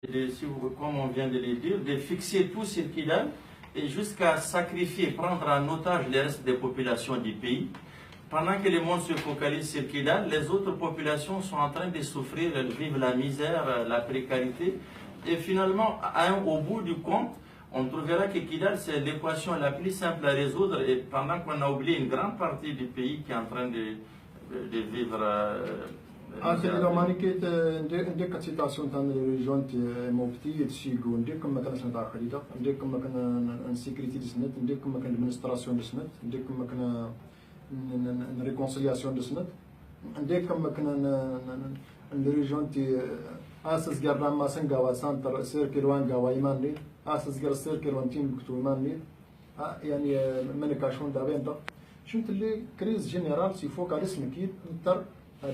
comme on vient de le dire, de fixer tout sur Kidal et jusqu'à sacrifier, prendre en otage les restes des populations du pays. Pendant que le monde se focalise sur Kidal, les autres populations sont en train de souffrir, elles vivent la misère, la précarité. Et finalement, au bout du compte, on trouvera que Kidal, c'est l'équation la plus simple à résoudre. Et pendant qu'on a oublié une grande partie du pays qui est en train de vivre. إذا ما نكيت نديك السيتاسيون تاع الريجون موبتي تشيكو نديك كما كان سنت خريطة نديك كما كان انسيكريتي دسنت نديك كما كان ادمنستراسيون دسنت نديك كما كان ريكونسيلياسيون دسنت نديك كما كان الريجون تي اساس قرا ما سنغاوا سانتر سيركل وان غاوا يماني اساس قرا سيركل وان تيم بكتو يماني يعني منكاشون دابين شنت اللي كريز جينيرال سي فوكاليس نكيد نتر Si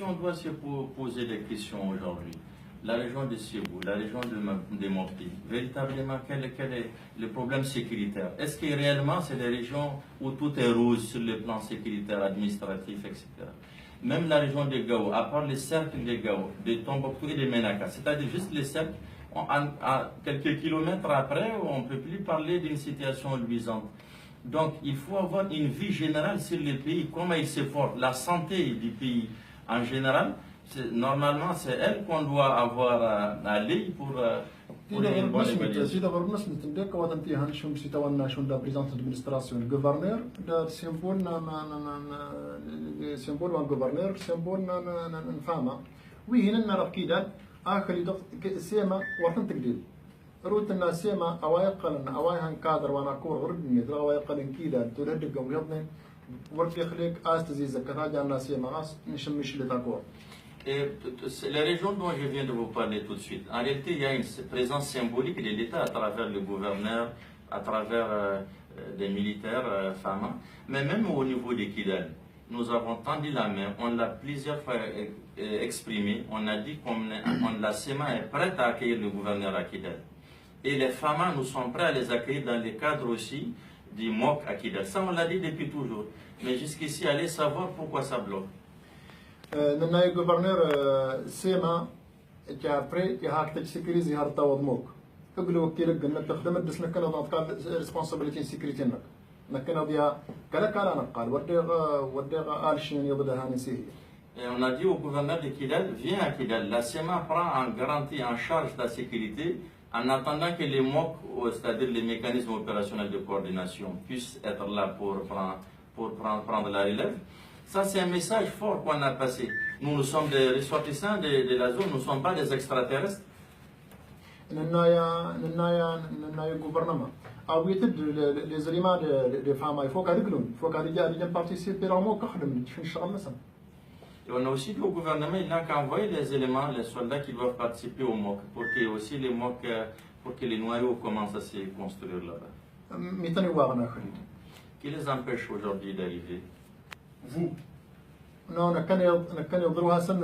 on doit se poser des questions aujourd'hui, la région de Ségou, la région de Mopti, véritablement quel est le problème sécuritaire? Est-ce que réellement c'est des régions où tout est rose sur le plan sécuritaire, administratif, etc. Même la région de Gao, à part les cercles de Gao, de Tombouctou et de Menaka, c'est-à-dire juste les cercles, à quelques kilomètres après, on ne peut plus parler d'une situation luisante. Donc, il faut avoir une vue générale sur le pays, comment il se porte, la santé du pays en général. Normalement, c'est elle qu'on doit avoir à l'œil pour une bonne évaluation. آخر سيما ورثن تقدير روت الناس سيما أوايقلن أوايهن كادر وأنا كور غرب ميت أوايقلن كيدا تولد قوم يضني ورث يخليك أستزيز كتاجا الناس سيما أس نشمش لتاكور. La région dont je viens de vous parler tout de suite, en réalité, il y a une présence symbolique de l'État à travers le gouverneur, à travers des militaires, femmes, mais même au niveau de Kidal. Nous avons tendu la main, on l'a plusieurs fois exprimé, on a dit que la SEMA est prête à accueillir le gouverneur à Kidal. Et les femmes, nous sommes prêts à les accueillir dans le cadre aussi du MOC à Kidal. Ça, on l'a dit depuis toujours. Mais jusqu'ici, allez savoir pourquoi ça bloque. Le gouverneur SEMA qui a pris, qui a acté sécuriser le MOC. Il y a une responsabilité de sécurité. Et on a dit au gouverneur de Kidal, viens à Kidal. La SEMA prend en garantie, en charge la sécurité en attendant que les MOC, c'est-à-dire les mécanismes opérationnels de coordination, puissent être là pour prendre la relève. Ça, c'est un message fort qu'on a passé. Nous sommes des ressortissants de la zone, nous ne sommes pas des extraterrestres. Les éléments de femmes, il faut qu'elles participent à MOC. Et on a aussi dit au gouvernement, il n'a qu'à envoyer les éléments, les soldats qui doivent participer au MOC, pour que aussi les MOC, pour que les noyaux commencent à se construire là-bas. Qui les empêche aujourd'hui d'arriver? Vous. Non, on a qu'à droit ça, le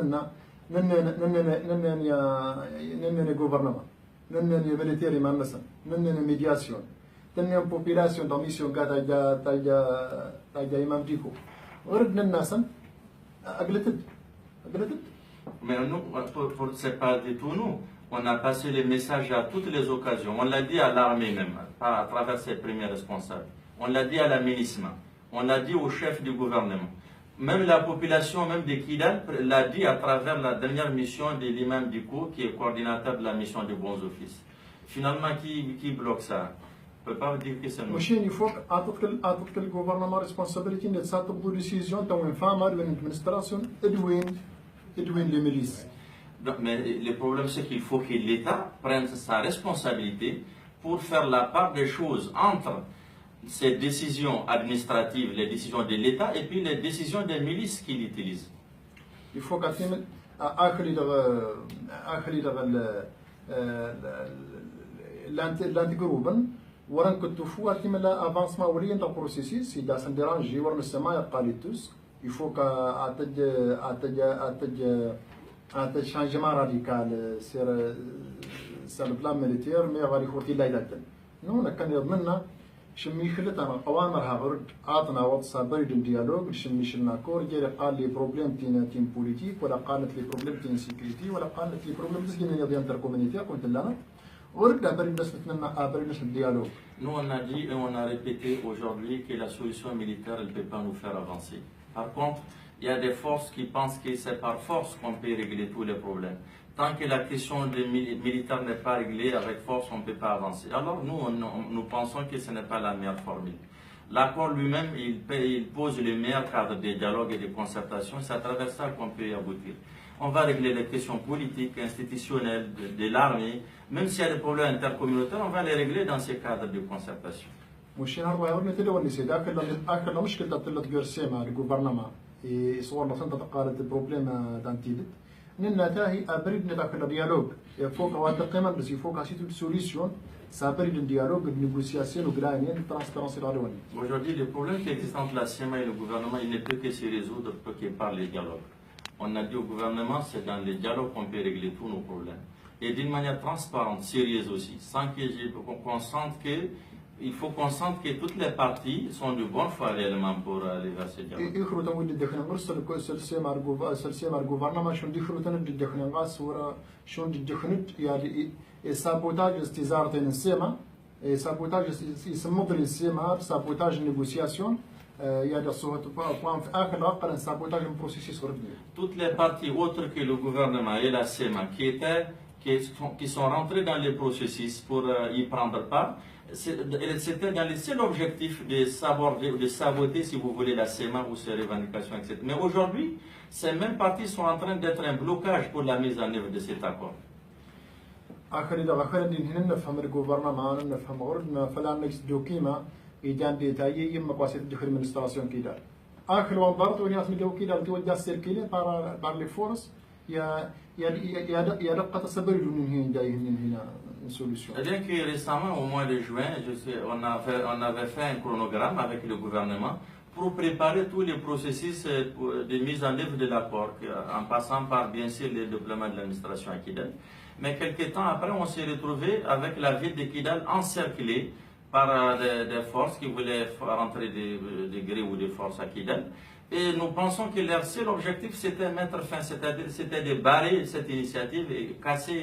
gouvernement, le militaire, le médiation, la population dans mission Gadaga, Taïga, Imam Diko. Mais nous, c'est pas du tout nous. On a passé les messages à toutes les occasions. On l'a dit à l'armée même, pas à travers ses premiers responsables. On l'a dit à la ministre. On l'a dit au chef du gouvernement. Même la population même de Kidal l'a dit à travers la dernière mission de l'imam Diko, qui est coordinateur de la mission de bons offices. Finalement, qui bloque ça? On ne peut pas dire que c'est nous. Il faut que le gouvernement responsabilité de cette décision dans une femme, une administration et les milices. Mais le problème, c'est qu'il faut que l'État prenne sa responsabilité pour faire la part des choses entre ces décisions administratives, les décisions de l'État et puis les décisions des milices qu'il utilise. Il faut qu'à l'antigroupe, ورن كنت فو أتيم لا أفانسما وريين تا بروسيسيس إذا سندران جي ورن السماء قاليتوس يفوك أتج شانجمان راديكال سير بلان ميليتير مي غادي خوتي لا يدتن نو كان يضمننا شمي خلتنا أوامرها غرد عطنا واتساب بريد الديالوج شمي شلنا كور جيري قال لي بروبليم تين بوليتيك ولا قالت لي بروبليم تين سيكوريتي ولا قالت لي بروبليم تسجيل يا ديال كوميونيتي قلت لنا ورد بريد نسبتنا بريد نسبة الديالوج. Nous on a dit et on a répété aujourd'hui que la solution militaire elle peut pas nous faire avancer. Par contre, il y a des forces qui pensent que c'est par force qu'on peut régler tous les problèmes. Tant que la question des militaires n'est pas réglée avec force, on ne peut pas avancer. Alors nous pensons que ce n'est pas la meilleure formule. L'accord lui-même, il pose le meilleur cadre de dialogue et de concertation. C'est à travers ça qu'on peut y aboutir. On va régler les questions politiques, institutionnelles, de l'armée. Même s'il y a des problèmes intercommunautaires, on va les régler dans ces cadres de concertation. مش هنروح يقول نتلو اللي سيدا أكل مشكلة تلت جرسيما الجوفرنما يصور لسنة تقارد البروبليم دانتيلت ننا تاهي أبريد نتاكل ديالوج فوق وات القيمة بس يفوق هسيتو سوليسيون سابريد الديالوج النيغوسياسيون وغرانيين ترانسبيرانسي العدواني. Aujourd'hui, le problème qui existe entre la CMA et le gouvernement, il ne peut que se résoudre que par les dialogues. On a dit au gouvernement, c'est dans les dialogues qu'on peut régler tous nos problèmes. Et d'une manière transparente, sérieuse aussi, sans qu'on sente que il faut qu'on sente que toutes les parties sont de bonne foi réellement pour aller vers ce dialogue. يخرو تمويل الدخن نرسل سلسلة مع الجوفرنما شون دخلوا تند الدخن نقاس ورا شون الدخنت يعني سابوتاج استزارة السيما سابوتاج يسمى السيما سابوتاج النيغوسياسيون يعني الصوت بلان في آخر أقل سابوتاج البروسيس ردني. Toutes les parties autres que le gouvernement et la CMA qui sont rentrés dans les processus pour y prendre part, c'était dans le seul objectif de saboter, si vous voulez, la CMA ou ses revendications, etc. Mais aujourd'hui, ces mêmes partis sont en train d'être un blocage pour la mise en œuvre de cet accord. آخر دين نفهم الجوفرنما نفهم غردنا فلا نكس دوكيما إيجان ديتايي يم قاسيت دخل من استراسيون كيدال آخر وانضرت ونياس مدو كيدال توجه سيركيلي بار لي فورس يا دقة صبر من هنا جاي هنا solution. C'est-à-dire que récemment, au mois de juin, on avait fait un chronogramme avec le gouvernement pour préparer tous les processus de mise en œuvre de l'accord, en passant par bien sûr le déploiement de l'administration à Kidal. Mais quelques temps après, on s'est retrouvé avec la ville de Kidal encerclée par des forces qui voulaient rentrer des gré ou des forces à Kidal. Et nous pensons que leur seul objectif c'était mettre fin, c'était de barrer cette initiative et casser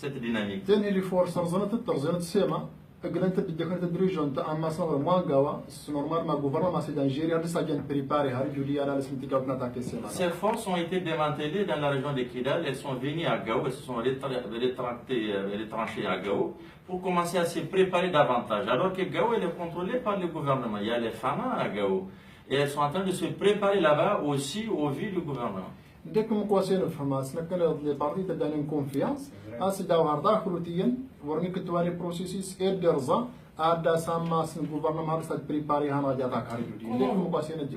cette dynamique. تاني اللي فورس رزنت الترزنت السيما قلنت بدك تدريج انت اما صار ما قوا نورمال ما غوفرنما سي دانجيريا لسا جن بريباري هاري جولي على اسم تيكاو ناتاكي السيما. Ces forces ont été démantelées dans la région de Kidal, elles sont venues à Gao, elles se sont retranchées à Gao pour commencer à se préparer davantage. Alors que Gao elle est contrôlée par le gouvernement, il y a les femmes à Gao et elles sont en train de se préparer là-bas aussi au vu du gouvernement. ديك مقواسين فما سنكنا لي بارتي تدانين كونفيانس اس داو هاردا خروتيين ورني كتواري بروسيسيس ادرزا ادا ساما سن غوفرنمون هارسا بريباري هانا جاتا كاريدي ديك مقواسين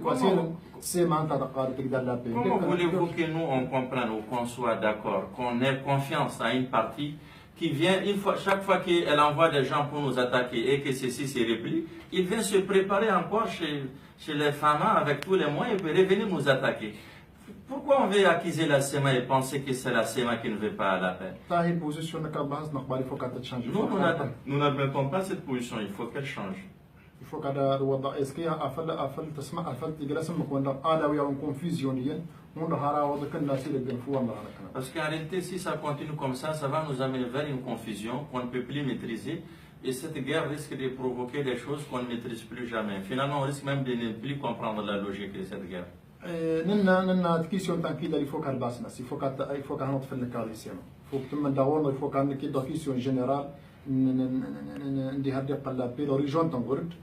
سيما انت تقار تقدر لا بين. Comment voulez-vous que nous on comprenne ou qu'on soit d'accord, qu'on ait confiance à une partie qui vient chaque fois qu'elle envoie des gens pour nous attaquer et que ceci se replie, il vient se préparer encore chez les femmes avec tous les moyens et revenir nous attaquer. Pourquoi on veut accuser la CMA et penser que c'est la CMA qui ne veut pas la paix? Nous n'admettons pas cette position, il faut qu'elle change. Il faut Parce qu'en réalité, si ça continue comme ça va nous amener vers une confusion qu'on ne peut plus maîtriser. Et cette guerre risque de provoquer des choses qu'on ne maîtrise plus jamais. Finalement, on risque même de ne plus comprendre la logique de cette guerre. ننا كيسيون تنكيد اللي فوق الباسنس يفوق هنط في الكاليسيوم فوق تم داور يفوق عن كيد كيسيون جنرال ندي هدي قلابي لو ريجون تنغرد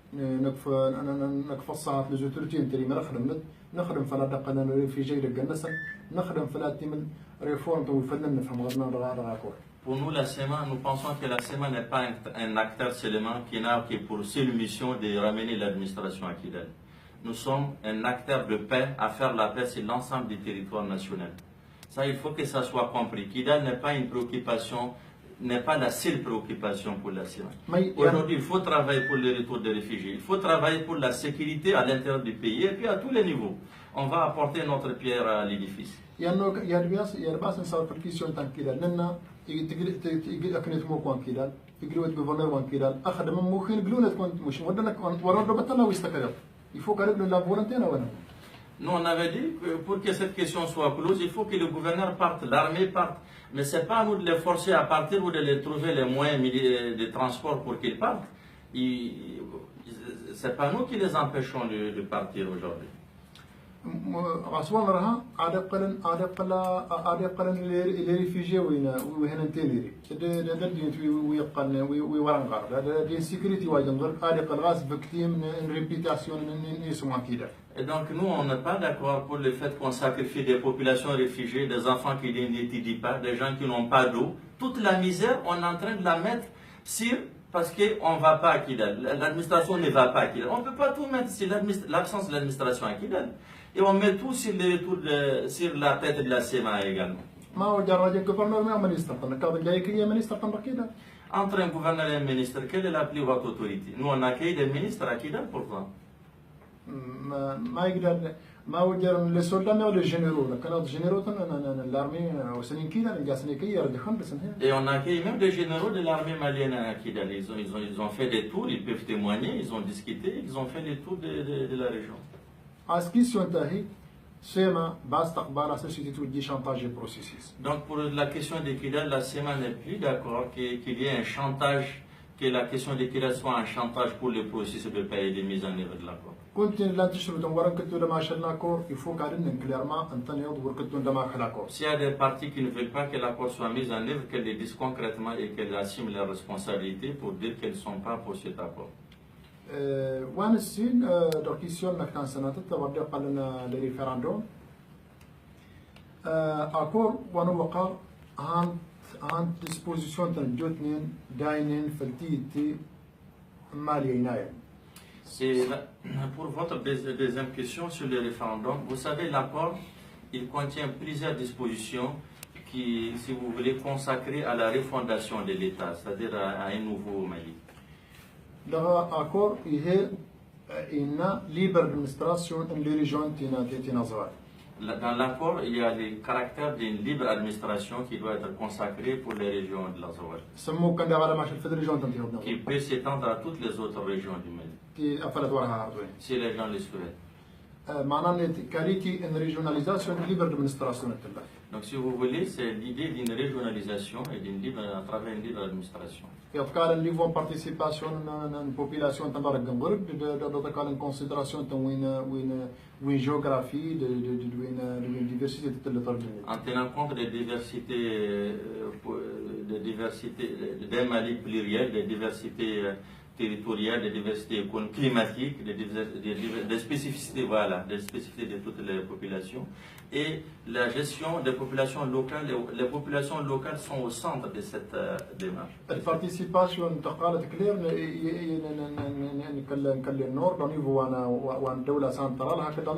نكف الصحات لزوتورتين تري ما نخدم فلا دقنا ريفيجي للجنسة نخدم فلا تيم ريفورم تو فنن نفهم غيرنا رغاكور. Pour nous, la CMA, nous pensons que la CMA n'est pas un acteur seulement qui n'a que pour seule mission de ramener l'administration à Kidal. Nous sommes un acteur de paix à faire la paix sur l'ensemble du territoire national. Ça, il faut que ça soit compris. Kidal n'est pas une préoccupation, n'est pas la seule préoccupation pour la CMA. Aujourd'hui, il faut travailler pour le retour des réfugiés. Il faut travailler pour la sécurité à l'intérieur du pays et puis à tous les niveaux. on va apporter notre pierre à l'édifice. يرباس نصار في الكيسيون تان كيدال ننا يجي أكنت مو كون كيدال يجي وقت جوفرنر وان كيدال أخذ من ممكن يقولون كنت مش ودنا كنت ورا بتلا ويستكرر يفوق على لا فولنتينا ولا. Nous, on avait dit que pour que cette question soit close, il faut que le gouverneur parte, l'armée parte. Mais ce n'est pas à nous de les forcer à partir ou de les trouver les moyens de transport pour qu'ils partent. Ce n'est pas nous qui les empêchons de partir aujourd'hui. رسول الله عاد قلن اللي ريفيجي وين تيليري ده دين ويقن ويورنغار ده دين سيكوريتي واجنغر عاد قلغاس فيكتيم ريبيتاسيون نسمع كده. Et donc nous, on n'est pas d'accord pour le fait qu'on sacrifie des populations réfugiées, des enfants qui n'étudient pas, des gens qui n'ont pas d'eau. Toute la misère, on est en train de la mettre sur... Parce qu'on ne va pas à Kidal. L'administration ne va pas à Kidal. On ne peut pas tout mettre sur l'absence de l'administration à Kidal. Et on met tout sur la tête de la SEMA également. Entre un gouverneur et un ministre, quelle est la plus haute autorité? Nous, on accueille des ministres à Kidal, pourquoi? ما وجرن للسولدان mais les généraux كانوا généraux l'armée وسنين كده الجاسني كي يردخن بس هنا. Et on accueille même des généraux de l'armée malienne à Kidal. Ils ont fait des tours, ils peuvent témoigner, ils ont discuté, ils ont fait les tours de la région. Aski سنتهي SEMA base تقبل à société tout dit chantage et processus. Donc pour la question de Kidal, la SEMA n'est plus d'accord qu'il y ait un chantage, que la question de Kidal soit un chantage pour le processus de paix et de mise en œuvre de l'accord. كنت لا تشرب دمورن كنت لما شلنا كور يفوق علينا كليرما أنت نيوض وركنت دما خلا كور. S'il y a des partis qui ne veulent pas que l'accord soit mis en œuvre, qu'elles le disent concrètement et qu'elles assument leurs responsabilités pour dire qu'elles ne sont pas pour cet accord. وان السين دوكيسيون مكان سنة تتوردي قلنا لريفراندوم أكور ونوقع عن disposition تنجوتنين داينين فلتيتي مالي عناية. Pour votre deuxième question sur le référendum, vous savez, l'accord, il contient plusieurs dispositions qui, si vous voulez, consacrées à la refondation de l'État, c'est-à-dire à un nouveau Mali. L'accord, il est une libre administration en les régions tinazouar. Dans l'accord, il y a le caractère d'une libre administration qui doit être consacrée pour les régions de l'Azawad, qui peut s'étendre à toutes les autres régions du Mali, si les gens le souhaitent. Donc si vous voulez, c'est l'idée d'une régionalisation et à travers une libre administration. Il y a un niveau de participation de la population en considération de la géographie, de la diversité de territoire. En tenant compte des diversités d'un Mali pluriel, des diversités territoriales, des diversités climatiques, des spécificités, voilà, des spécificités de toutes les populations. Et la gestion des populations locales, les populations locales sont au centre de cette démarche. La participation تقالت كلير نكلم نور دوني وانا دولة سانترال هكذا